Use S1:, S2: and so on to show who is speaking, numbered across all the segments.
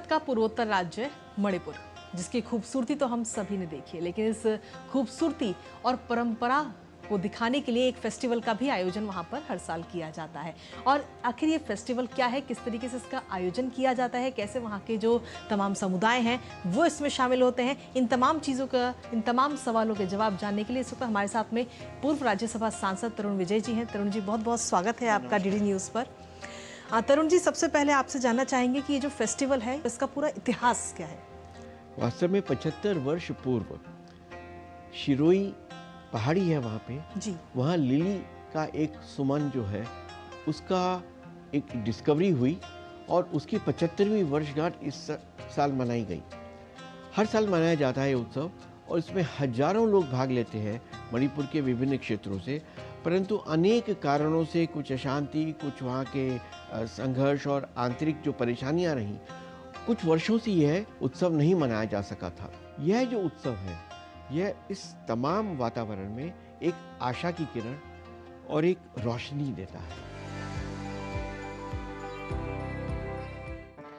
S1: का पूर्वोत्तर राज्य मणिपुर, जिसकी खूबसूरती तो हम सभी ने देखी है, लेकिन इस खूबसूरती और परंपरा को दिखाने के लिए एक फेस्टिवल का भी आयोजन वहां पर हर साल किया जाता है। और आखिर ये फेस्टिवल क्या है, किस तरीके से इसका आयोजन किया जाता है, कैसे वहां के जो तमाम समुदाय हैं वो इसमें शामिल होते हैं, इन तमाम चीज़ों का, इन तमाम सवालों के जवाब जानने के लिए इस वक्त हमारे साथ में पूर्व राज्यसभा सांसद तरुण विजय जी हैं। तरुण जी, बहुत बहुत स्वागत है आपका डीडी न्यूज़ पर। तरुण जी, सबसे पहले आपसे जानना चाहेंगे कि ये जो फेस्टिवल है इसका पूरा इतिहास क्या है?
S2: वास्तव में 75 वर्ष पूर्व शिरोई पहाड़ी है वहाँ पे
S1: जी।
S2: वहाँ लिली का एक सुमन जो है उसका एक डिस्कवरी हुई और उसकी 75वीं वर्षगांठ इस साल मनाई गई। हर साल मनाया जाता है ये उत्सव और इसमें हजारों लोग भाग लेते हैं मणिपुर के विभिन्न क्षेत्रों से, परंतु अनेक कारणों से कुछ अशांति, कुछ वहाँ के संघर्ष और आंतरिक जो परेशानियाँ रहीं, कुछ वर्षों से यह उत्सव नहीं मनाया जा सका था। यह जो उत्सव है यह इस तमाम वातावरण में एक आशा की किरण और एक रोशनी देता है।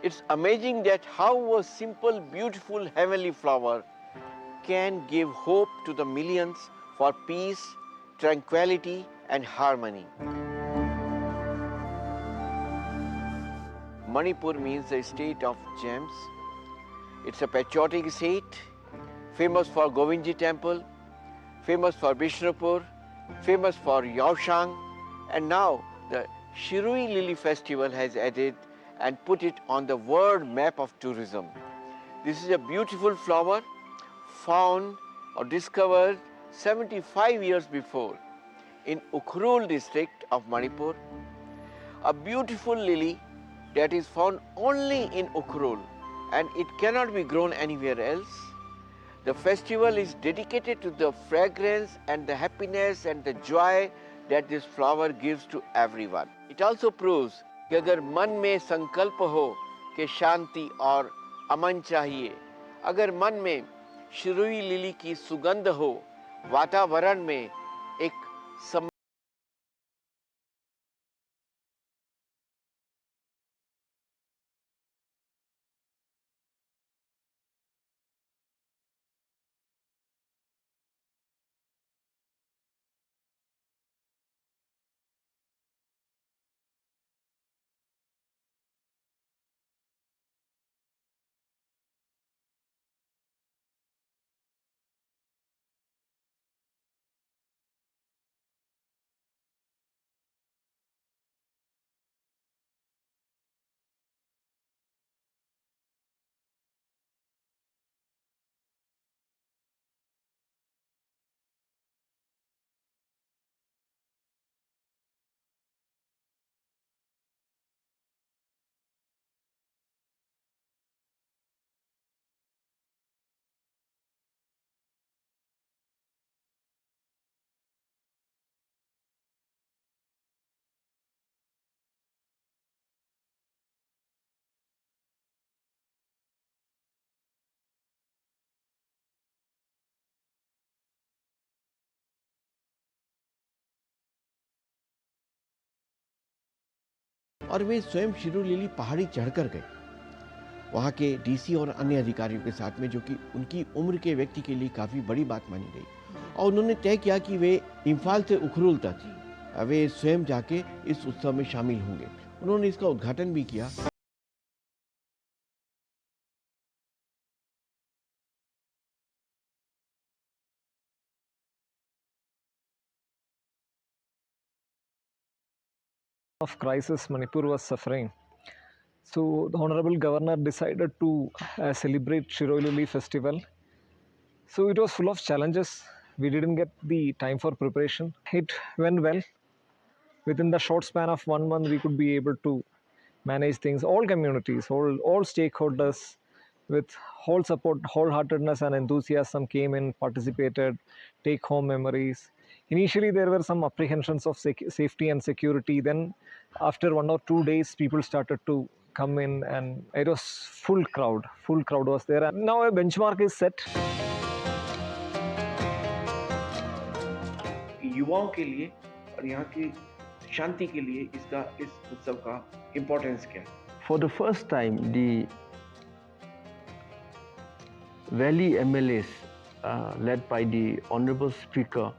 S2: It's amazing that how a simple, beautiful, heavenly flower can give hope to the millions for peace, tranquility, and harmony. Manipur means the state of gems. It's a patriotic state, famous for Govindji Temple, famous for Bishnupur, famous for Yaoshang, and now the Shirui Lily Festival has added and put it on the world map of tourism. This is a beautiful flower found or discovered 75 years before in Ukhrul district of Manipur. A beautiful lily that is found only in Ukhrul and it cannot be grown anywhere else. The festival is dedicated to the fragrance and the happiness and the joy that this flower gives to everyone. It also proves कि अगर मन में संकल्प हो कि शांति और अमन चाहिए, अगर मन में शिरुई लिली की सुगंध हो, वातावरण में एक और वे स्वयं शिरू लिली पहाड़ी चढ़कर गए वहाँ के डीसी और अन्य अधिकारियों के साथ में, जो कि उनकी उम्र के व्यक्ति के लिए काफ़ी बड़ी बात मानी गई। और उन्होंने तय किया कि वे इम्फाल से उखरुल तक वे स्वयं जाके इस उत्सव में शामिल होंगे। उन्होंने इसका उद्घाटन भी किया।
S3: of crisis Manipur was suffering. So the Honorable Governor decided to celebrate Shiroi Lily Festival. So it was full of challenges. We didn't get the time for preparation. It went well. Within the short span of 1 month, we could be able to manage things. All communities, all stakeholders, with whole support, wholeheartedness and enthusiasm came in, participated, take home memories. Initially, there were some apprehensions of safety and security. Then, after 1 or 2 days, people started to come in, and it was full crowd. Full crowd was there. And now a benchmark is set.
S2: युवाओं के लिए और यहाँ की शांति के लिए इस उत्सव का इम्पोर्टेंस क्या है?
S4: For the first time, the
S2: Valley MLAs led by the Honorable Speaker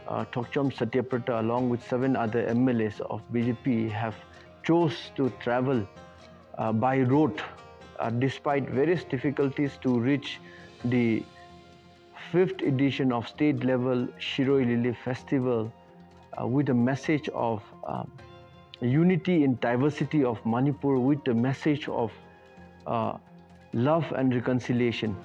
S2: Thokcham Satyaprata along with 7 other MLAs of BJP have chose to travel by road despite various difficulties to reach the 5th edition of state level Shiroi Lily Festival with a message of unity in diversity of Manipur, with the message of love and reconciliation.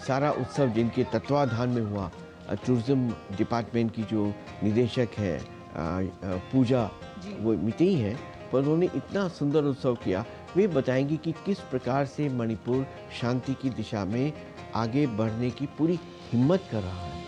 S2: सारा उत्सव जिनके तत्वाधान में हुआ, tourism department की जो निदेशक है पूजा, वो मितेई हैं, पर उन्होंने इतना सुंदर उत्सव किया। वे बताएंगे कि किस प्रकार से मणिपुर शांति की दिशा में आगे बढ़ने की पूरी हिम्मत कर रहा है।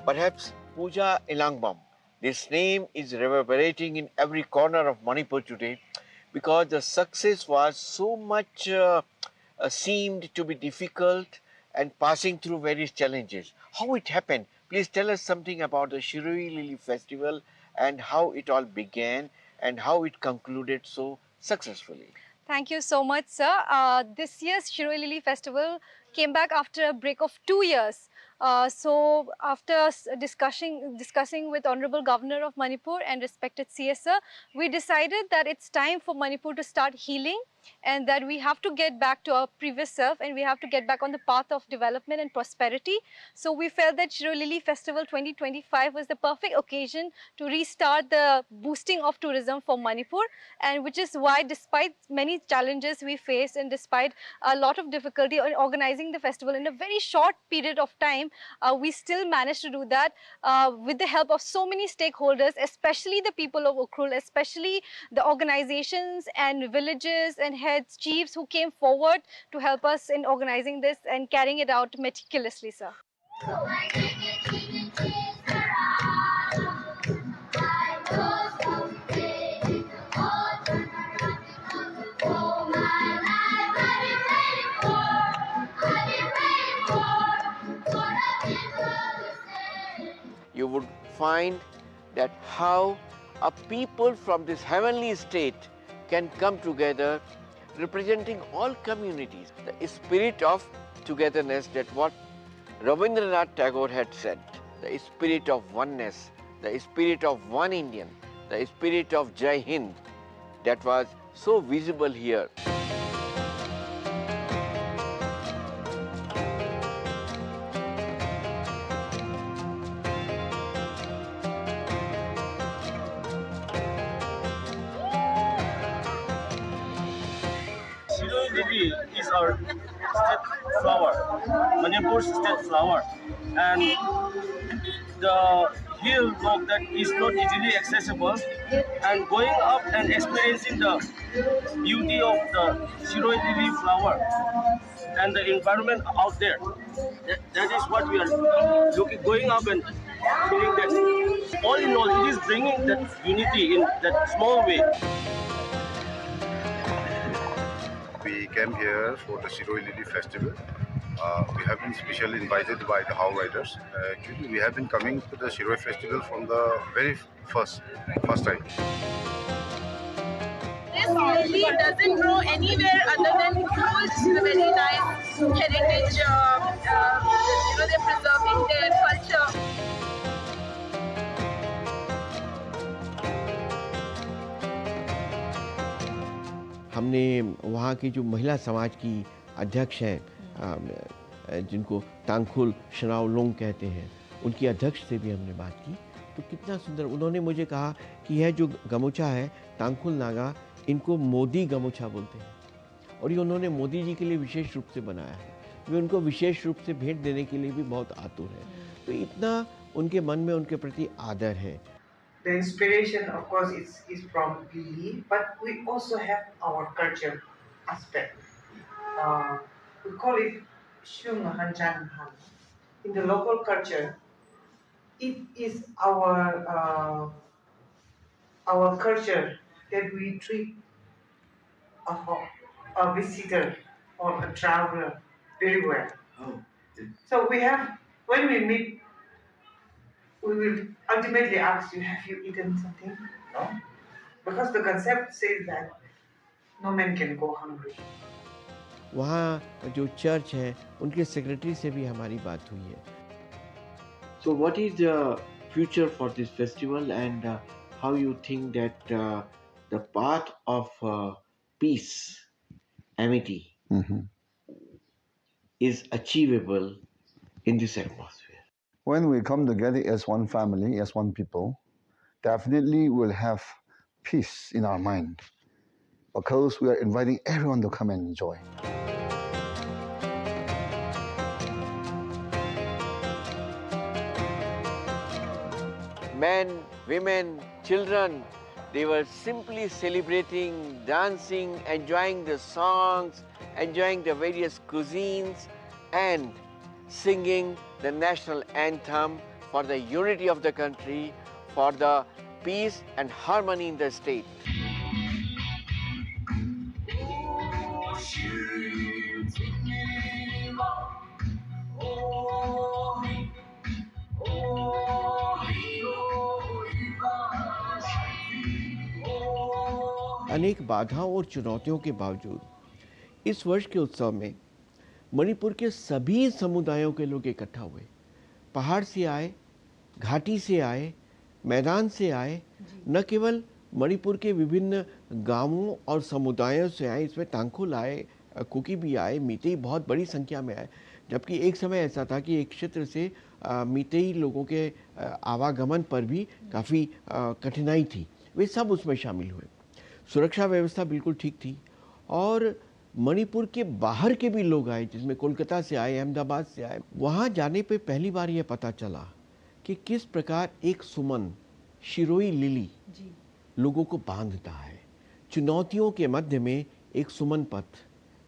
S2: Perhaps Pooja Ilangbam. This name is reverberating in every corner of Manipur today because the success was so much seemed to be difficult and passing through various challenges. How it happened? Please tell us something about the Shiroi Lily Festival and how it all began and how it concluded so successfully.
S4: Thank you so much, sir. This year's Shiroi Lily Festival came back after a break of 2 years. So after discussing with Honorable Governor of Manipur and respected CSR, we decided that it's time for Manipur to start healing and that we have to get back to our previous self and we have to get back on the path of development and prosperity. So we felt that Shiroi Lily Festival 2025 was the perfect occasion to restart the boosting of tourism for Manipur, and which is why despite many challenges we faced and despite a lot of difficulty in organizing the festival in a very short period of time, we still managed to do that with the help of so many stakeholders, especially the people of Ukhrul, especially the organizations and villages and heads, chiefs who came forward to help us in organizing this and carrying it out meticulously, sir.
S2: You would find that how a people from this heavenly state can come together representing all communities. The spirit of togetherness, that what Rabindranath Tagore had said, the spirit of oneness, the spirit of one Indian, the spirit of Jai Hind, that was so visible here.
S5: Shiroi Lily is our state flower, Manipur's state flower, and the hill rock that is not easily accessible, and going up and experiencing the beauty of the Shiroi Lily flower and the environment out there. That is what we are going up and feeling that. All in all, it is bringing that unity in that small way.
S6: We came here for the Shiroi Lily Festival. We have been specially invited by the How Riders. Actually, we have been coming to the Shiroi Festival from the very first time.
S7: This lily doesn't grow anywhere other than Ukhrul. It's a very nice heritage. They're preserving their culture.
S2: हमने वहाँ की जो महिला समाज की अध्यक्ष हैं जिनको तांगखुल शनावलोंग कहते हैं, उनकी अध्यक्ष से भी हमने बात की, तो कितना सुंदर उन्होंने मुझे कहा कि यह जो गमोछा है तांगखुल नागा, इनको मोदी गमोछा बोलते हैं और ये उन्होंने मोदी जी के लिए विशेष रूप से बनाया है। वे उनको विशेष रूप से भेंट देने के लिए भी बहुत आतुर है, तो इतना उनके मन में उनके प्रति आदर है।
S8: The inspiration, of course, is from Lily, but we also have our culture aspect. We call it Shung Hanchan Han. In the local culture, it is our our culture that we treat a, a visitor or a traveler very well. So we have, when we meet, we will ultimately ask you, have you eaten something? No? Because the concept says that no man can go hungry.
S2: वहाँ जो church है उनके secretary से भी हमारी बात हुई है. So what is the future for this festival, and how you think that the path of peace, amity is achievable in this atmosphere?
S9: When we come together as one family, as one people, definitely we'll have peace in our mind because we are inviting everyone to come and enjoy.
S2: Men, women, children, they were simply celebrating, dancing, enjoying the songs, enjoying the various cuisines, and singing the national anthem for the unity of the country, for the peace and harmony in the state. अनेक बाधाओं और चुनौतियों के बावजूद इस वर्ष के उत्सव में मणिपुर के सभी समुदायों के लोग इकट्ठा हुए. पहाड़ से आए, घाटी से आए, मैदान से आए, न केवल मणिपुर के विभिन्न गांवों और समुदायों से आए, इसमें तांखुल आए, कुकी भी आए, मीतेई बहुत बड़ी संख्या में आए. जबकि एक समय ऐसा था कि एक क्षेत्र से मीतेई लोगों के आवागमन पर भी काफ़ी कठिनाई थी. वे सब उसमें शामिल हुए. सुरक्षा व्यवस्था बिल्कुल ठीक थी और मणिपुर के बाहर के भी लोग आए, जिसमें कोलकाता से आए, अहमदाबाद से आए. वहाँ जाने पे पहली बार ये पता चला कि किस प्रकार एक सुमन, शिरोई लिली लोगों को बांधता है. चुनौतियों के मध्य में एक सुमन पथ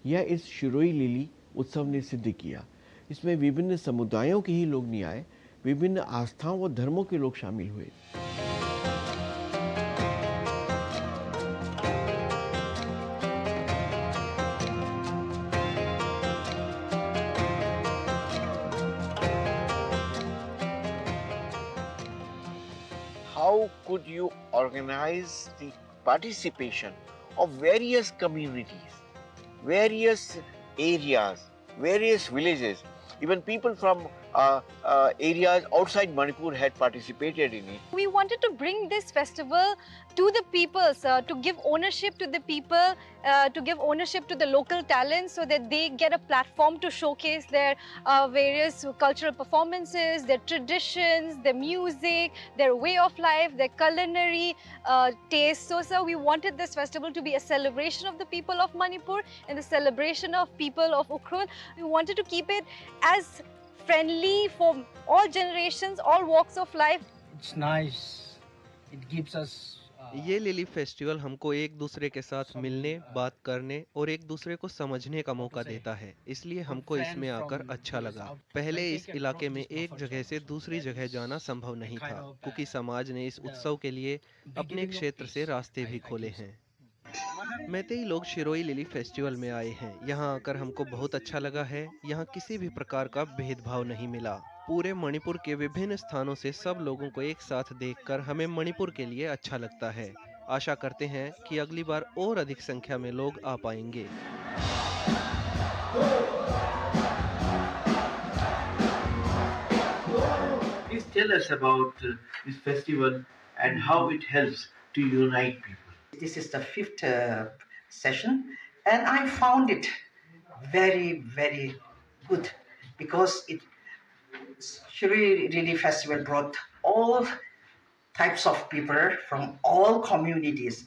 S2: या इस शिरोई लिली उत्सव ने सिद्ध किया. इसमें विभिन्न समुदायों के ही लोग नहीं आए, विभिन्न आस्थाओं व धर्मों के लोग शामिल हुए. How could you organize the participation of various communities, various areas, various villages? Even people from areas outside Manipur had participated in it.
S4: We wanted to bring this festival to the people, to give ownership to the people, to give ownership to the local talents so that they get a platform to showcase their various cultural performances, their traditions, their music, their way of life, their culinary taste. So, sir, we wanted this festival to be a celebration of the people of Manipur and the celebration of people of Ukhrul. We wanted to keep it as friendly for all generations, all walks of life.
S10: It's nice. It gives us
S11: ये lily festival हमको एक दूसरे के साथ मिलने, बात करने और एक दूसरे को समझने का मौका देता है. इसलिए हमको इसमें आकर अच्छा लगा. पहले इस इलाके में एक जगह से दूसरी जगह जाना संभव नहीं था, क्योंकि समाज ने इस उत्सव के लिए अपने क्षेत्र से रास्ते भी खोले हैं. मैतेई लोग शिरोई लिली फेस्टिवल में आए हैं. यहाँ आकर हमको बहुत अच्छा लगा है. यहाँ किसी भी प्रकार का भेदभाव नहीं मिला. पूरे मणिपुर के विभिन्न स्थानों से सब लोगों को एक साथ देखकर हमें मणिपुर के लिए अच्छा लगता है. आशा करते हैं कि अगली बार और अधिक संख्या में लोग आ पाएंगे.
S2: Please tell us about this festival and how it helps to unite people.
S12: This is the fifth session, and I found it very, very good because Shiroi Lily Festival brought all types of people from all communities.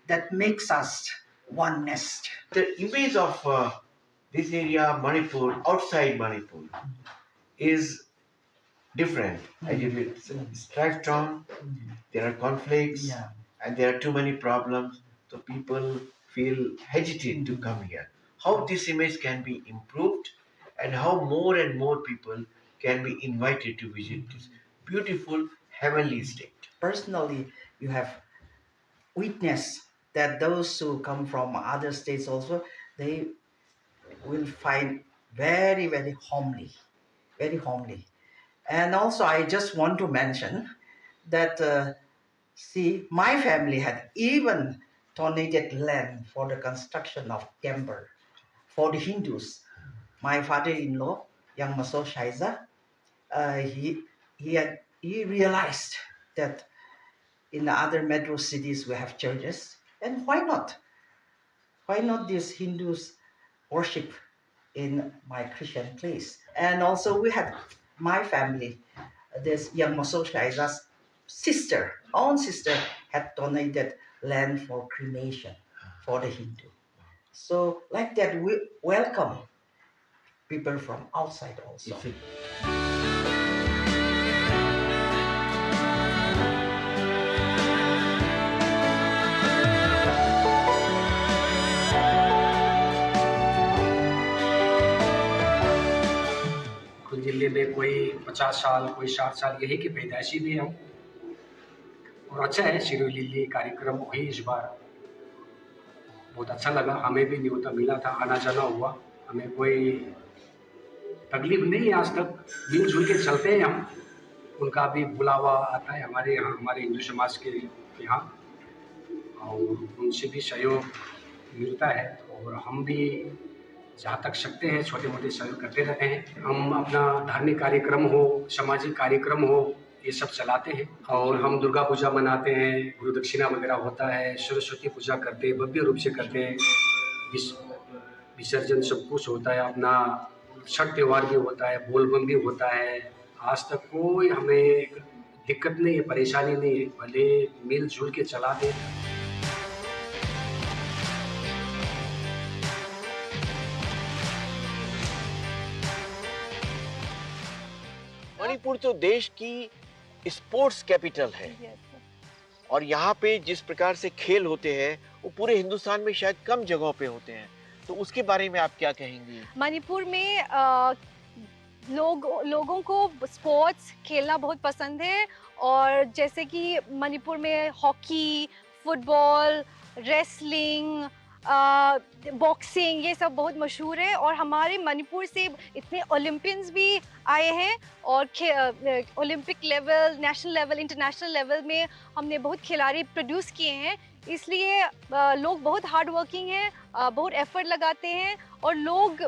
S12: That makes us one nest.
S2: The image of this area, Manipur, outside Manipur, is different. It's strife-torn, there are conflicts, and there are too many problems, so people feel hesitant to come here. How this image can be improved and how more and more people can be invited to visit this beautiful heavenly state.
S12: Personally, you have witness that those who come from other states also, they will find very, very homely, very homely. And also, I just want to mention that, see, my family had even donated land for the construction of temple for the Hindus. My father-in-law, Yang Maso Shaiza, he realized that in the other metro cities we have churches, and why not? Why not these Hindus worship in my Christian place? And also we had my family, this Yang Maso Shaiza's sister, own sister, had donated land for cremation for the Hindu. So like that, we welcome people from outside also.
S10: जिले में कोई 50 साल, कोई 60 साल, यही की पैदाइशी भी हम। और अच्छा है, शिरोई लिली कार्यक्रम हुई इस बार, बहुत अच्छा लगा। हमें भी न्योता मिला था, आना जाना हुआ, हमें कोई तकलीफ नहीं है आज तक। मिलजुल के चलते हैं हम, उनका भी बुलावा आता है हमारे यहाँ, हमारे हिंदू समाज के यहाँ, और उनसे भी सहयोग मिलता है। और हम भी जहाँ तक सकते हैं छोटे मोटे सहयोग करते रहते हैं। हम अपना धार्मिक कार्यक्रम हो, सामाजिक कार्यक्रम हो, ये सब चलाते हैं। और हम दुर्गा पूजा मनाते हैं, गुरु दक्षिणा वगैरह होता है, सरस्वती पूजा करते हैं, भव्य रूप से करते हैं, विसर्जन सब कुछ होता है, अपना छठ त्यौहार भी होता है, बोलबम भी होता है। आज तक कोई हमें दिक्कत नहीं है, परेशानी नहीं है, भले मिलजुल के चलाते हैं।
S2: मणिपुर तो देश की स्पोर्ट्स कैपिटल है, और यहाँ पे जिस प्रकार से खेल होते हैं वो पूरे हिंदुस्तान में शायद कम जगहों पे होते हैं, तो उसके बारे में आप क्या कहेंगी?
S4: मणिपुर में लोगों को स्पोर्ट्स खेलना बहुत पसंद है, और जैसे कि मणिपुर में हॉकी, फुटबॉल, रेसलिंग, बॉक्सिंग, ये सब बहुत मशहूर है। और हमारे मणिपुर से इतने ओलंपियंस भी आए हैं, और Olympic level, national level, international level में हमने बहुत खिलाड़ी प्रोड्यूस किए हैं। इसलिए लोग बहुत हार्ड वर्किंग हैं, बहुत एफर्ट लगाते हैं, और लोग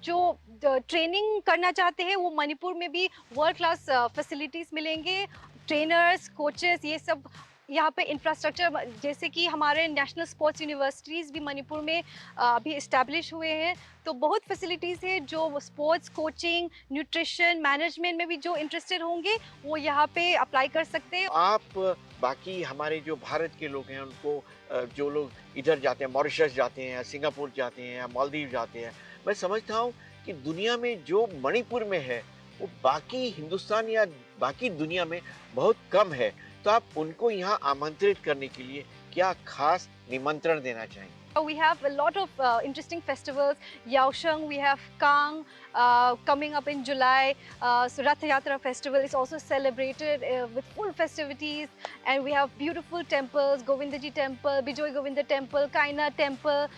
S4: जो ट्रेनिंग करना चाहते हैं वो मणिपुर में भी वर्ल्ड क्लास फैसिलिटीज़ मिलेंगे, ट्रेनर्स, कोचेस, ये सब यहाँ पे इंफ्रास्ट्रक्चर, जैसे कि हमारे नेशनल स्पोर्ट्स यूनिवर्सिटीज़ भी मणिपुर में अभी इस्टेब्लिश हुए हैं, तो बहुत फैसिलिटीज़ है। जो स्पोर्ट्स कोचिंग, न्यूट्रिशन, मैनेजमेंट में भी जो इंटरेस्टेड होंगे वो यहाँ पे अप्लाई कर सकते हैं।
S2: आप बाकी हमारे जो भारत के लोग हैं उनको, जो लोग इधर जाते हैं, मॉरिशस जाते हैं, सिंगापुर जाते हैं, मालदीव जाते हैं, मैं समझता हूँ कि दुनिया में जो मणिपुर में है वो बाकी हिंदुस्तान या बाकी दुनिया में बहुत कम है, तो आप उनको यहाँ आमंत्रित करने के लिए क्या खास निमंत्रण देना चाहेंगे?
S4: We have a lot of interesting festivals. Yaosheng, we have Kang coming up in July. So Rath Yatra festival is also celebrated with full festivities, and we have beautiful temples: Govindaji Temple, Bijoy Govinda Temple, Kaina Temple.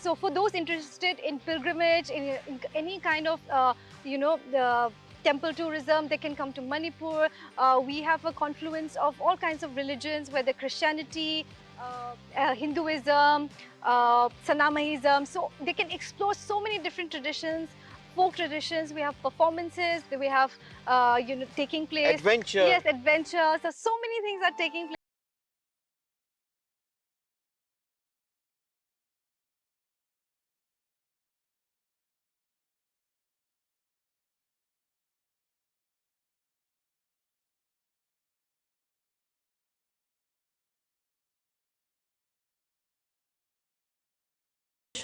S4: So for those interested in pilgrimage, in any kind of temple tourism, they can come to Manipur. We have a confluence of all kinds of religions, whether Christianity, Hinduism, Sanamahism, so they can explore so many different traditions, folk traditions. We have performances, we have taking place.
S2: Adventure.
S4: Yes, adventure. So many things are taking place.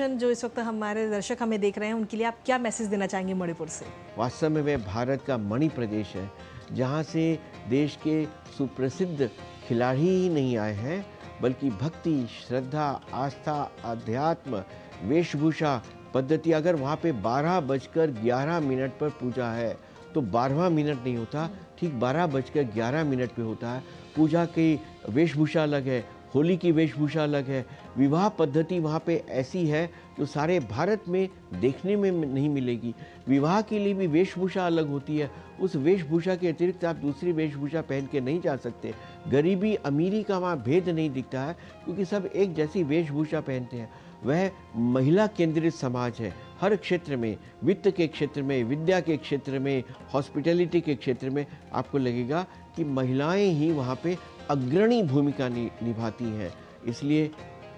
S1: जो इस वक्त हमारे दर्शक हमें देख रहे हैं, उनके लिए आप क्या मैसेज देना चाहेंगे मणिपुर से?
S2: वास्तव में वह भारत का मणि प्रदेश है, जहाँ से देश के सुप्रसिद्ध खिलाड़ी ही नहीं आए हैं, बल्कि भक्ति, श्रद्धा, आस्था, अध्यात्म, वेशभूषा, पद्धति। अगर वहाँ पे 12:11 पर पूजा है तो 12वां मिनट नहीं होता, ठीक 12:11 पे होता है। पूजा की वेशभूषा अलग है, होली की वेशभूषा अलग है। विवाह पद्धति वहाँ पे ऐसी है जो सारे भारत में देखने में नहीं मिलेगी। विवाह के लिए भी वेशभूषा अलग होती है। उस वेशभूषा के अतिरिक्त आप दूसरी वेशभूषा पहन के नहीं जा सकते। गरीबी अमीरी का वहाँ भेद नहीं दिखता है, क्योंकि सब एक जैसी वेशभूषा पहनते हैं। वह महिला केंद्रित समाज है। हर क्षेत्र में, वित्त के क्षेत्र में, विद्या के क्षेत्र में, हॉस्पिटैलिटी के क्षेत्र में आपको लगेगा कि महिलाएं ही वहाँ पे अग्रणी भूमिका निभाती हैं। इसलिए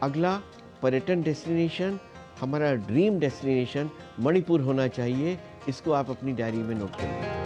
S2: अगला पर्यटन डेस्टिनेशन, हमारा ड्रीम डेस्टिनेशन मणिपुर होना चाहिए। इसको आप अपनी डायरी में नोट करें।